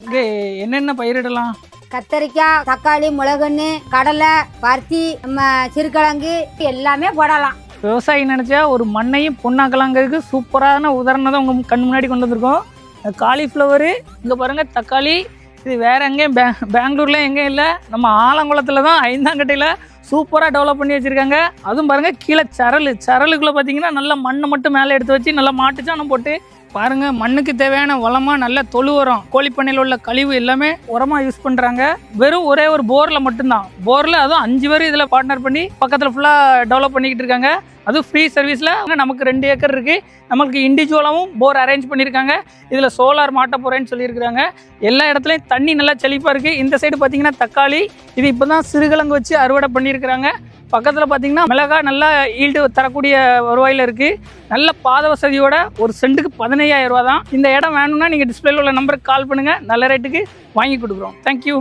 இங்கே என்னென்ன பயிரிடலாம்? கத்தரிக்காய், தக்காளி, மிளகுன்னு, கடலை, பருத்தி, நம்ம சிறுகிழங்கு எல்லாமே போடலாம். விவசாயி நினச்சா ஒரு மண்ணையும் பொண்ணாக்கலாங்கிறதுக்கு சூப்பரான உதாரணம் தான் உங்கள் கண் முன்னாடி கொண்டு வந்திருக்கோம். காலிஃப்ளவரு, இங்கே பாருங்கள் தக்காளி. இது வேறு எங்கேயும் பெங்களூரில் எங்கேயும் இல்லை, நம்ம ஆலங்குளத்தில் தான் 5ஆம் கட்டையில் சூப்பராக டெவலப் பண்ணி வச்சுருக்காங்க. அதுவும் பாருங்கள் கீழே சரலுக்குள்ளே பார்த்தீங்கன்னா நல்லா மண்ணை மட்டும் மேலே எடுத்து வச்சு நல்லா மாட்டுச்சாணம் போட்டு பாருங்கள் மண்ணுக்கு தேவையான வளமாக நல்ல தொழு உரம், கோழிப்பண்ணையில் உள்ள கழிவு எல்லாமே உரமாக யூஸ் பண்ணுறாங்க. வெறும் ஒரே ஒரு போரில் மட்டும்தான், போரில் அதுவும் 5 பேர் இதில் பார்ட்னர் பண்ணி பக்கத்தில் ஃபுல்லாக டெவலப் பண்ணிக்கிட்டு இருக்காங்க. அதுவும் ஃப்ரீ சர்வீஸில் நமக்கு 2 ஏக்கர் இருக்குது. நம்மளுக்கு இண்டிவிஜுவலாகவும் போர் அரேஞ்ச் பண்ணியிருக்காங்க. இதில் சோலார் மாட்ட போகிறேன்னு சொல்லியிருக்கிறாங்க. எல்லா இடத்துலையும் தண்ணி நல்லா செழிப்பாக இருக்குது. இந்த சைடு பார்த்தீங்கன்னா தக்காளி, இது இப்போ தான் சிறுகிழங்கு வச்சு அறுவடை பண்ணியிருக்கிறாங்க. பக்கத்தில் பார்த்தீங்கன்னா மிளகாய் நல்லா ஈல்டு தரக்கூடிய வருவாயில் இருக்குது. நல்ல பாத வசதியோட ஒரு சென்ட்டுக்கு 15,000 ரூபா தான். இந்த இடம் வேணும்னா நீங்கள் டிஸ்பிளேல உள்ள நம்பருக்கு கால் பண்ணுங்கள், நல்ல ரேட்டுக்கு வாங்கி கொடுக்குறோம். தேங்க்யூ.